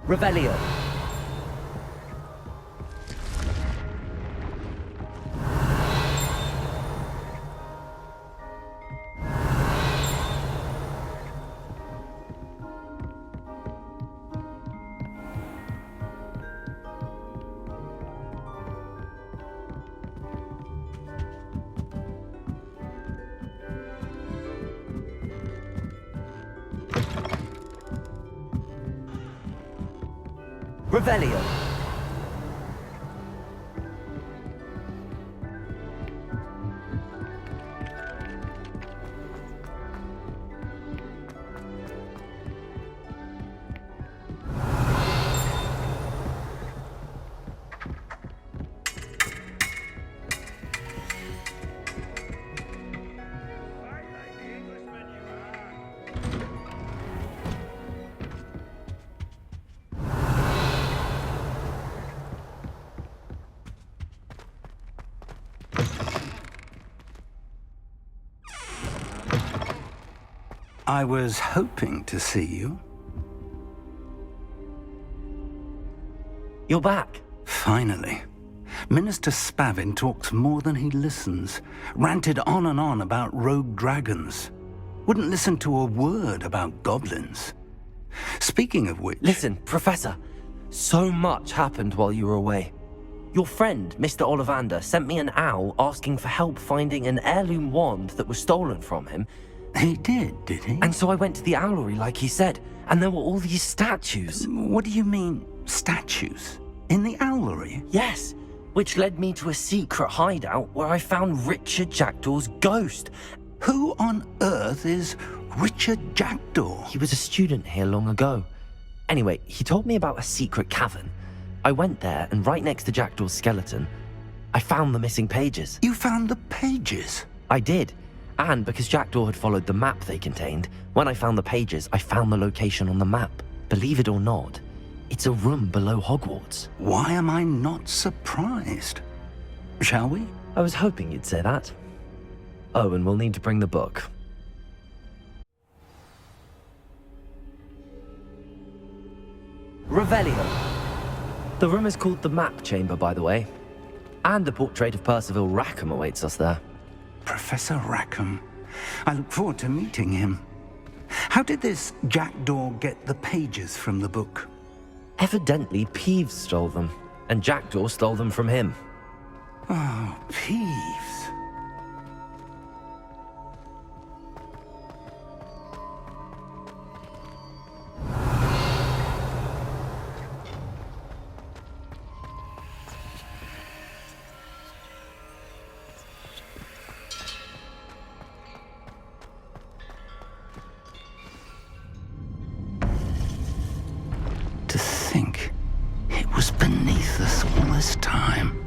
Revelio. Revelio. I was hoping to see you. You're back. Finally. Minister Spavin talks more than he listens. Ranted on and on about rogue dragons. Wouldn't listen to a word about goblins. Speaking of which... Listen, Professor. So much happened while you were away. Your friend, Mr. Ollivander, sent me an owl asking for help finding an heirloom wand that was stolen from him. He did he? And so I went to the owlery like he said, and there were all these statues. What do you mean, statues? In the owlery? Yes, which led me to a secret hideout where I found Richard Jackdaw's ghost. Who on earth is Richard Jackdaw? He was a student here long ago. Anyway, he told me about a secret cavern. I went there, and right next to Jackdaw's skeleton, I found the missing pages. You found the pages? I did. And because Jackdaw had followed the map they contained, when I found the pages, I found the location on the map. Believe it or not, it's a room below Hogwarts. Why am I not surprised? Shall we? I was hoping you'd say that. Oh, and we'll need to bring the book. Revelio. The room is called the Map Chamber, by the way. And a portrait of Percival Rackham awaits us there. Professor Rackham. I look forward to meeting him. How did this Jackdaw get the pages from the book? Evidently, Peeves stole them, and Jackdaw stole them from him. Oh, Peeves. To think it was beneath us all this time.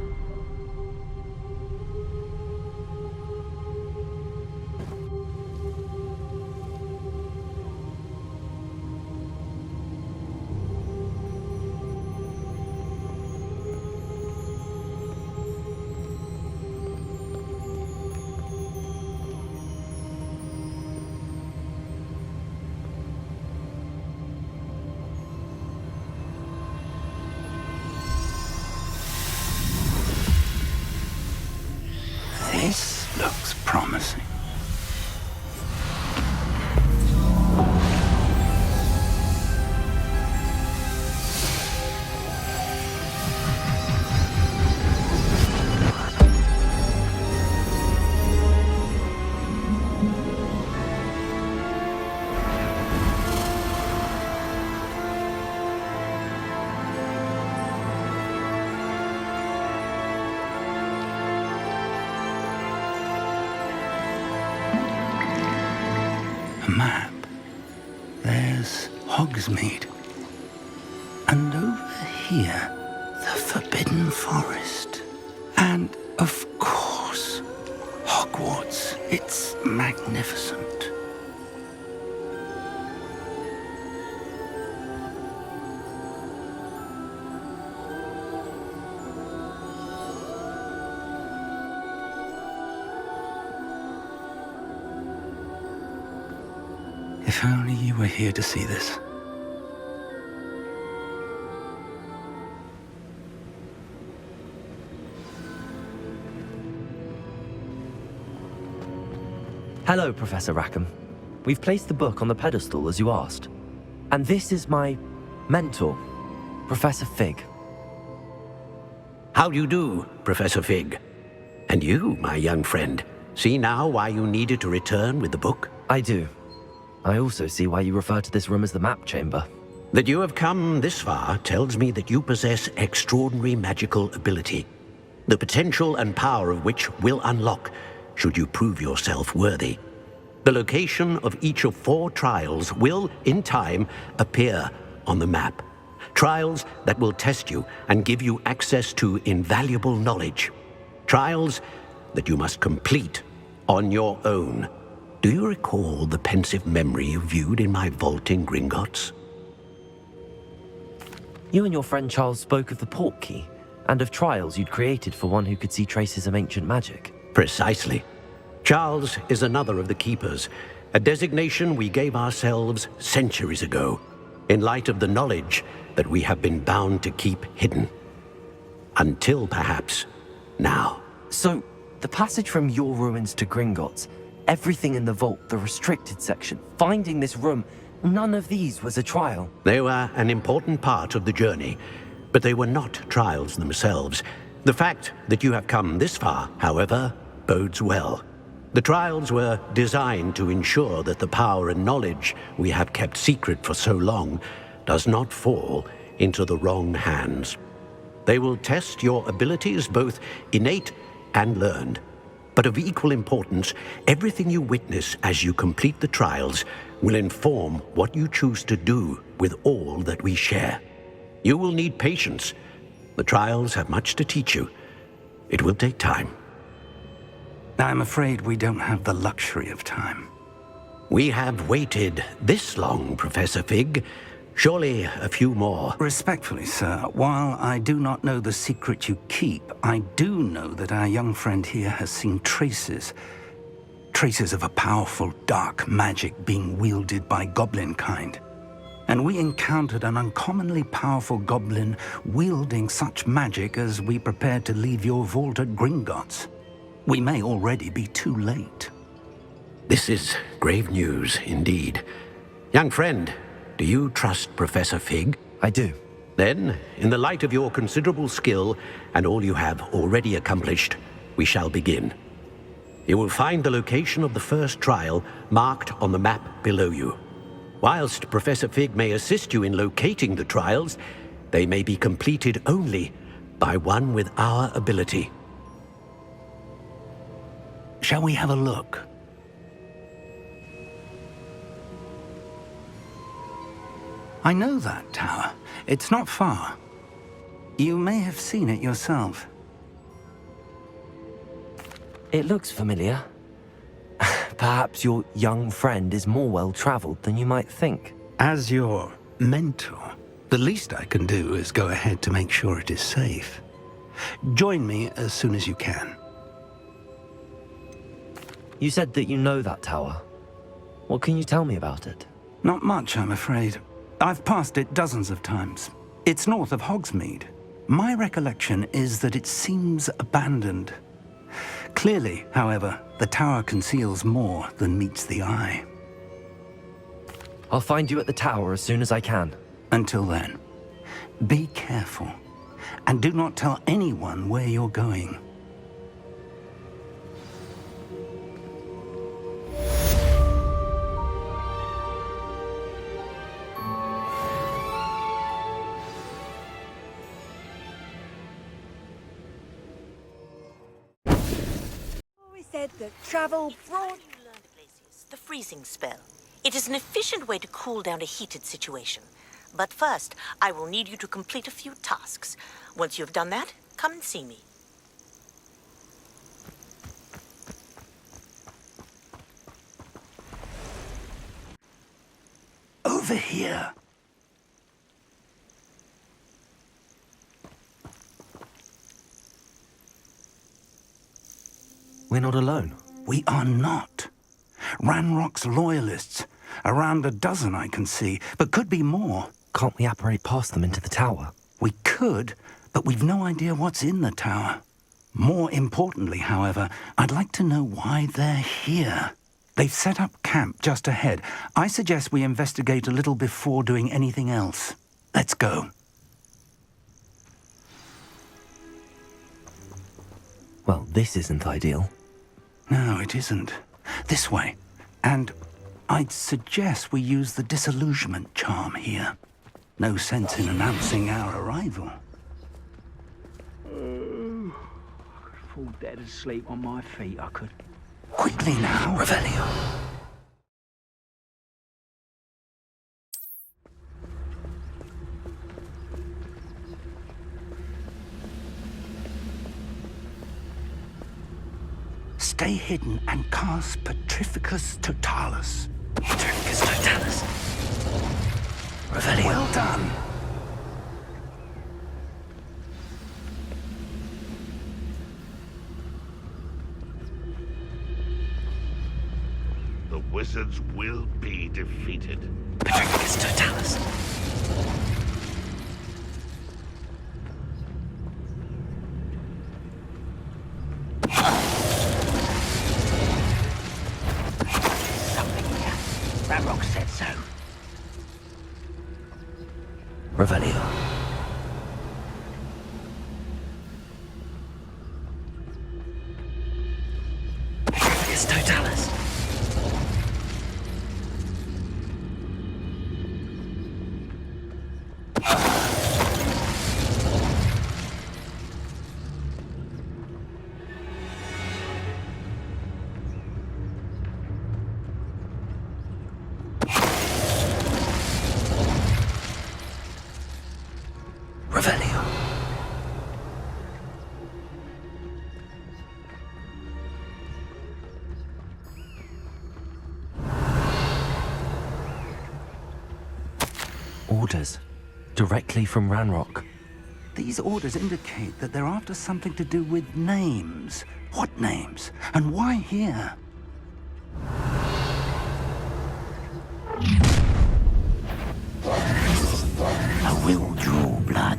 This looks promising. A map. There's Hogsmeade. And over here, the Forbidden Forest. And, of course, Hogwarts. It's magnificent. If only you were here to see this. Hello, Professor Rackham. We've placed the book on the pedestal as you asked. And this is my mentor, Professor Fig. How do you do, Professor Fig? And you, my young friend, see now why you needed to return with the book? I do. I also see why you refer to this room as the map chamber. That you have come this far tells me that you possess extraordinary magical ability, the potential and power of which will unlock should you prove yourself worthy. The location of each of 4 trials will, in time, appear on the map. Trials that will test you and give you access to invaluable knowledge. Trials that you must complete on your own. Do you recall the pensive memory you viewed in my vault in Gringotts? You and your friend Charles spoke of the port key, and of trials you'd created for one who could see traces of ancient magic. Precisely. Charles is another of the Keepers, a designation we gave ourselves centuries ago, in light of the knowledge that we have been bound to keep hidden. Until, perhaps, now. So, the passage from your ruins to Gringotts, everything in the vault, the restricted section, finding this room, none of these was a trial. They were an important part of the journey, but they were not trials themselves. The fact that you have come this far, however, bodes well. The trials were designed to ensure that the power and knowledge we have kept secret for so long does not fall into the wrong hands. They will test your abilities, both innate and learned. But of equal importance, everything you witness as you complete the trials will inform what you choose to do with all that we share. You will need patience. The trials have much to teach you. It will take time. I'm afraid we don't have the luxury of time. We have waited this long, Professor Fig. Surely a few more. Respectfully, sir, while I do not know the secret you keep, I do know that our young friend here has seen traces of a powerful dark magic being wielded by goblin kind. And we encountered an uncommonly powerful goblin wielding such magic as we prepared to leave your vault at Gringotts. We may already be too late. This is grave news indeed. Young friend, do you trust Professor Fig? I do. Then, in the light of your considerable skill and all you have already accomplished, we shall begin. You will find the location of the first trial marked on the map below you. Whilst Professor Fig may assist you in locating the trials, they may be completed only by one with our ability. Shall we have a look? I know that tower. It's not far. You may have seen it yourself. It looks familiar. Perhaps your young friend is more well-traveled than you might think. As your mentor, the least I can do is go ahead to make sure it is safe. Join me as soon as you can. You said that you know that tower. What can you tell me about it? Not much, I'm afraid. I've passed it dozens of times. It's north of Hogsmeade. My recollection is that it seems abandoned. Clearly, however, the tower conceals more than meets the eye. I'll find you at the tower as soon as I can. Until then, be careful, and do not tell anyone where you're going. Said that travel brought... The freezing spell. It is an efficient way to cool down a heated situation. But first, I will need you to complete a few tasks. Once you have done that, come and see me. Over here. We're not alone. We are not. Ranrock's loyalists. Around a dozen I can see, but could be more. Can't we apparate past them into the tower? We could, but we've no idea what's in the tower. More importantly, however, I'd like to know why they're here. They've set up camp just ahead. I suggest we investigate a little before doing anything else. Let's go. Well, this isn't ideal. No, it isn't. This way. And I'd suggest we use the disillusionment charm here. No sense in announcing our arrival. I could fall dead asleep on my feet, I could. Quickly now. Revelio. Stay hidden and cast Petrificus Totalis. Petrificus Totalis. Revelio. Well done. The wizards will be defeated. Petrificus Totalis. Ranrock said so. Revelio. Petrificus Totalis. Revelio. Orders. Directly from Ranrock. These orders indicate that they're after something to do with names. What names? And why here? I will draw blood.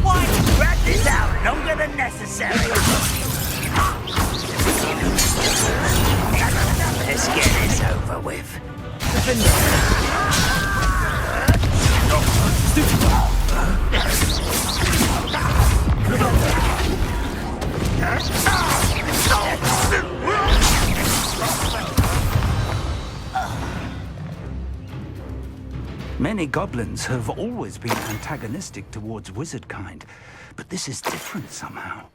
Why rat this out longer than necessary? Let's get this over with. Many goblins have always been antagonistic towards wizard kind, but this is different somehow.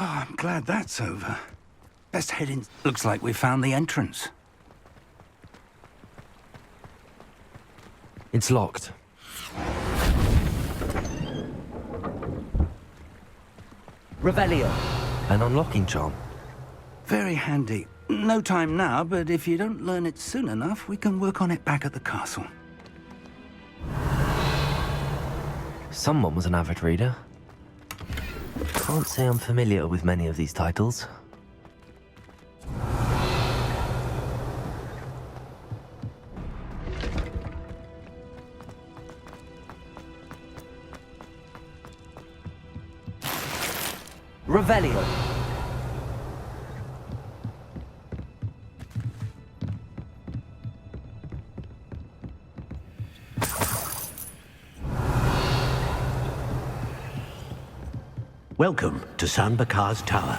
Oh, I'm glad that's over. Best head in. Looks like we found the entrance. It's locked. Revelio. An unlocking charm. Very handy. No time now, but if you don't learn it soon enough, we can work on it back at the castle. Someone was an avid reader. Can't say I'm familiar with many of these titles. Revelio. Welcome to San Bakar's Tower.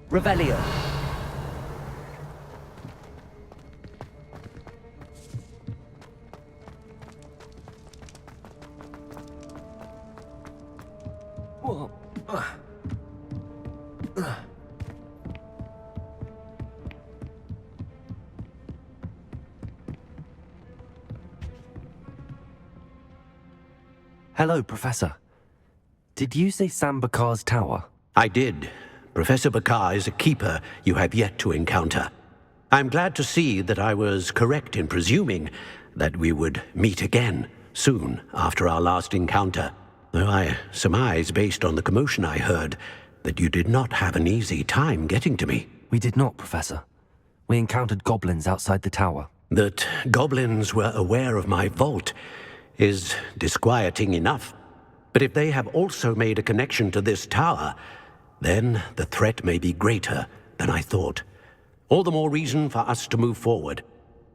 Revelio. Hello, Professor. Did you say Sam Bakar's tower? I did. Professor Bakar is a keeper you have yet to encounter. I'm glad to see that I was correct in presuming that we would meet again soon after our last encounter, though I surmise, based on the commotion I heard, that you did not have an easy time getting to me. We did not, Professor. We encountered goblins outside the tower. That goblins were aware of my vault is disquieting enough. But if they have also made a connection to this tower, then the threat may be greater than I thought. All the more reason for us to move forward.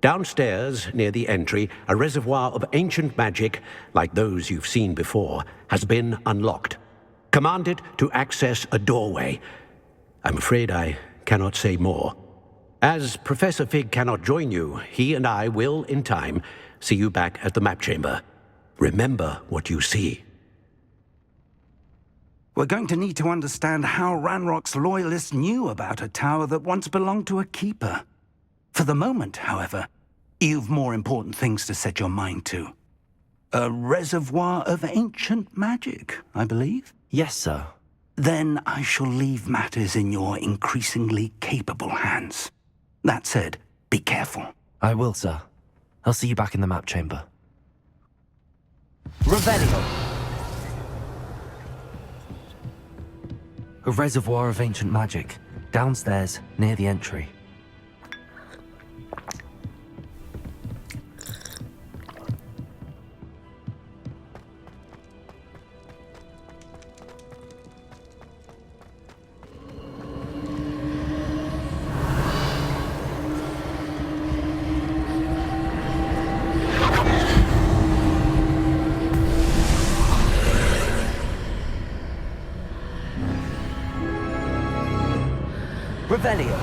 Downstairs, near the entry, a reservoir of ancient magic, like those you've seen before, has been unlocked. Command it to access a doorway. I'm afraid I cannot say more. As Professor Fig cannot join you, he and I will, in time, see you back at the map chamber. Remember what you see. We're going to need to understand how Ranrock's loyalists knew about a tower that once belonged to a keeper. For the moment, however, you've more important things to set your mind to. A reservoir of ancient magic, I believe? Yes, sir. Then I shall leave matters in your increasingly capable hands. That said, be careful. I will, sir. I'll see you back in the map chamber. Revelio! A reservoir of ancient magic, downstairs, near the entry. Revelio.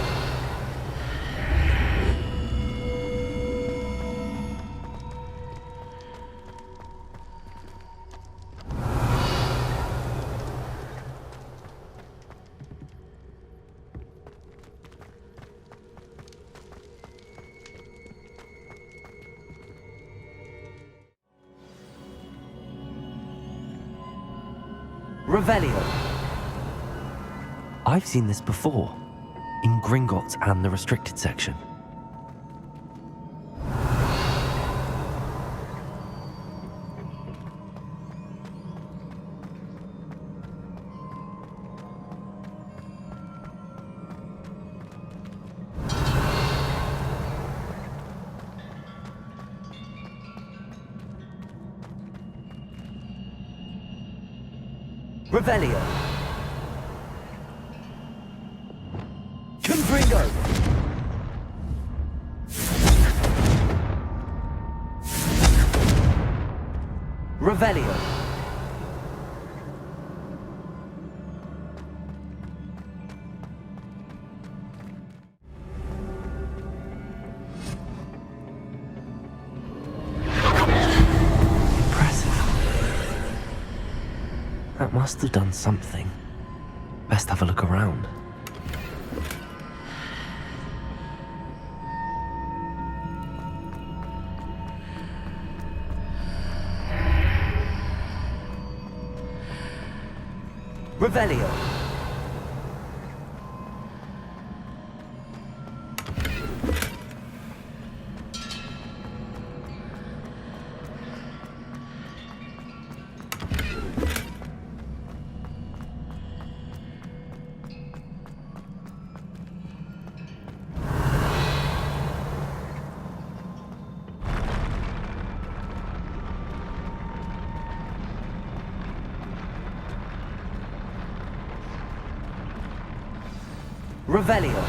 Revelio. I've seen this before. In Gringotts and the restricted section. Revelio. Gringo! Revelio. Impressive. That must have done something. Best have a look around. Revelio. Revelio.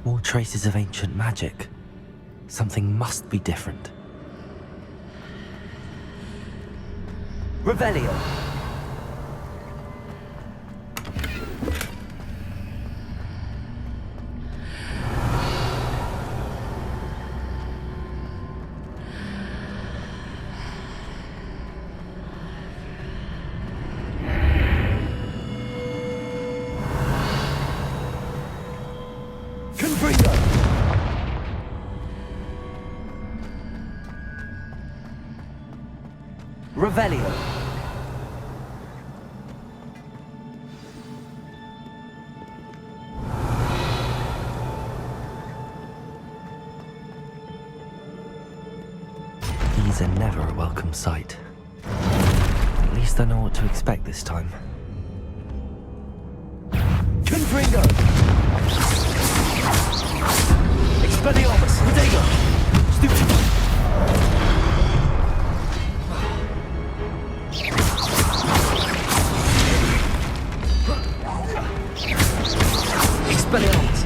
More traces of ancient magic. Something must be different. Revelio. Revelio. These are never a welcome sight. At least I know what to expect this time. Confringo! Expelliarmus! Rodego! Stupid! Expelliarmus!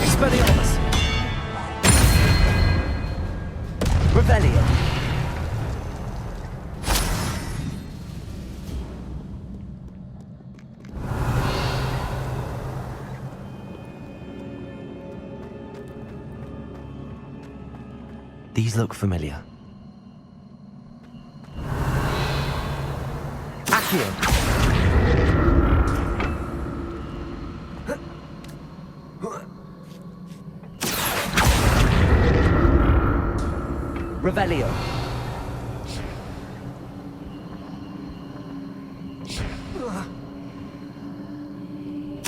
Expelliarmus! Revelio! These look familiar. Accio! Revelio.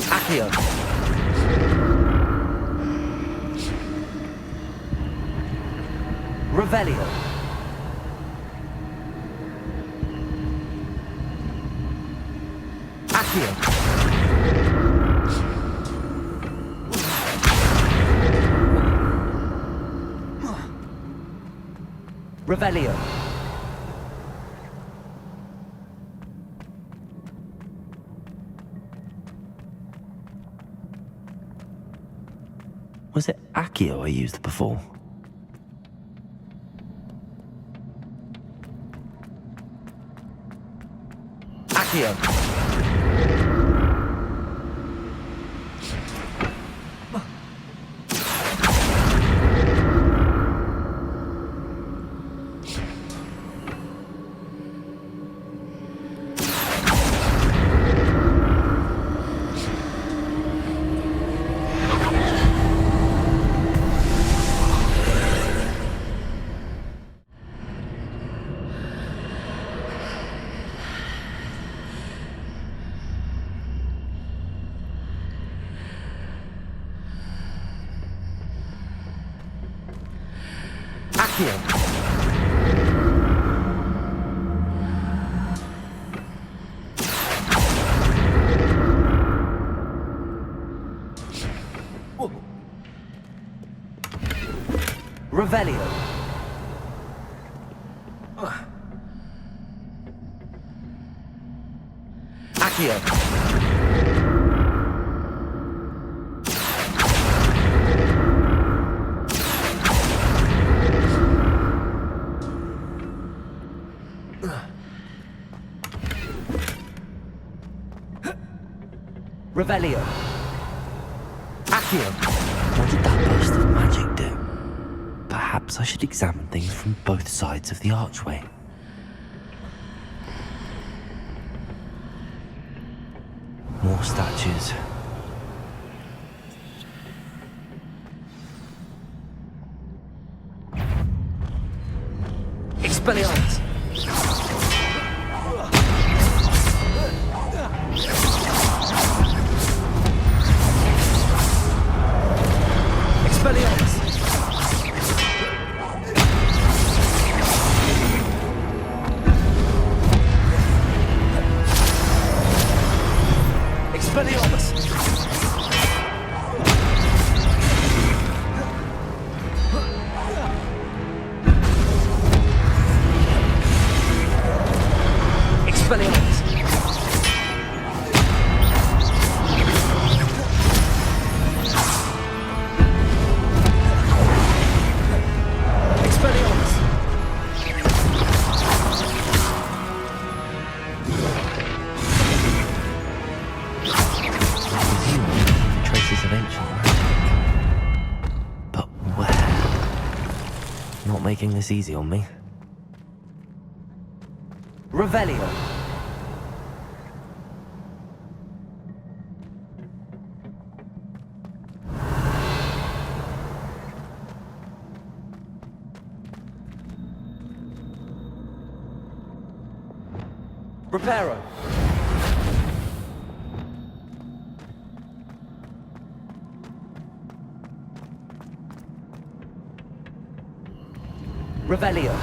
Accio. Revelio. Accio. Revelio. Was it Accio I used before? Accio. Accio. Revelio. Accio. Revelio. Accio. What did that burst of magic do? Perhaps I should examine things from both sides of the archway. More statues. Expelliarmus! Expelliarmus! Expelliarmus! Expelliarmus! making this easy on me. Revelio. Reparo. Revelio.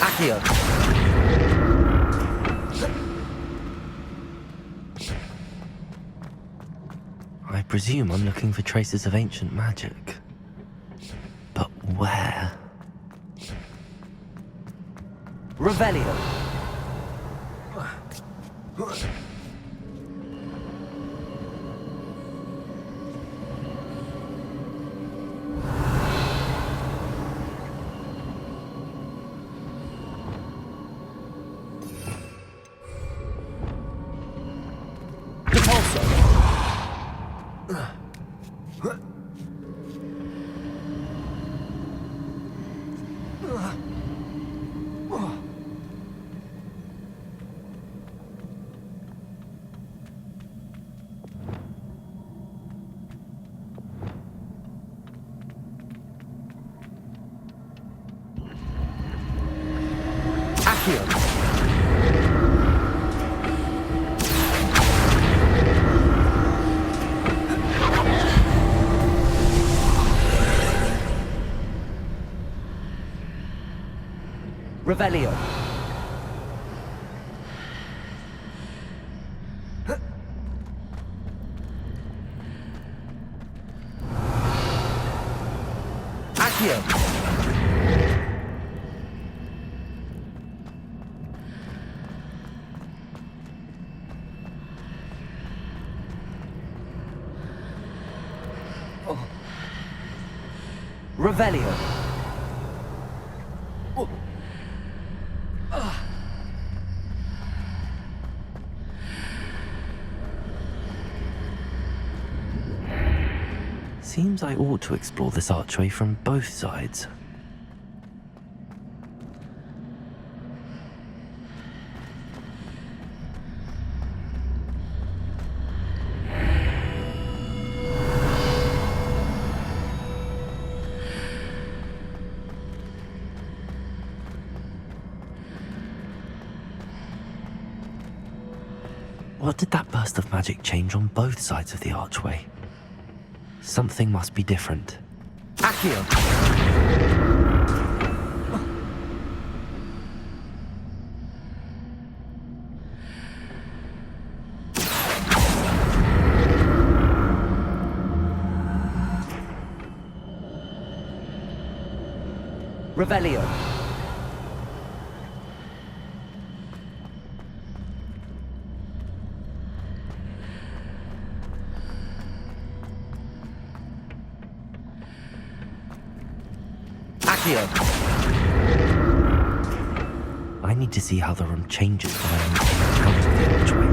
Accio. I presume I'm looking for traces of ancient magic. But where? Revelio. Revelio. Accio. Revelio. Seems I ought to explore this archway from both sides. What did that burst of magic change on both sides of the archway? Something must be different. Accio! Revelio. I need to see how the room changes when I'm out of the archway.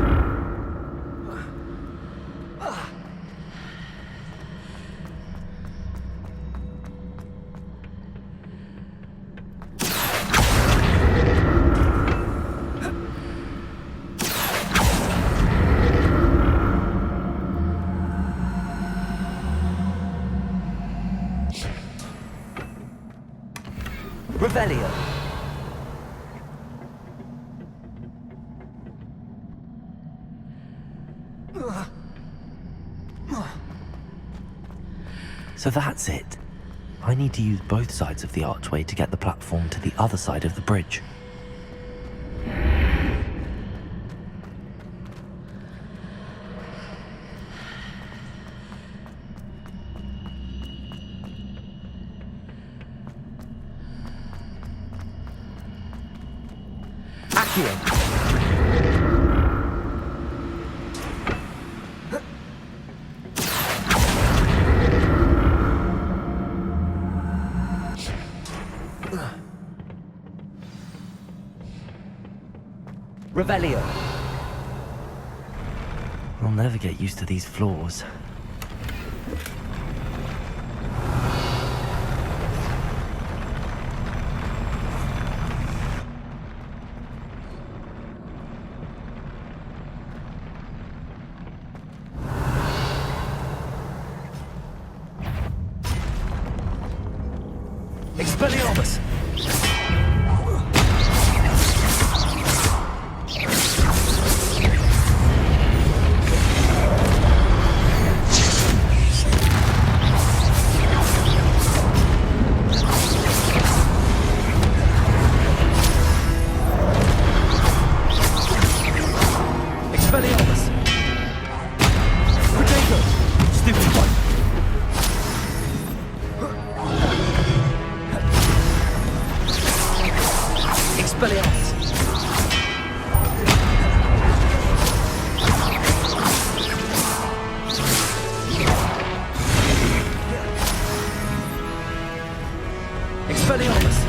Revelio. So that's it. I need to use both sides of the archway to get the platform to the other side of the bridge. Accio. Revelio. I'll never get used to these floors. Expelliarmus! Expelliarmus! Potato! Stupid one! Expelliarmus! Expelliarmus!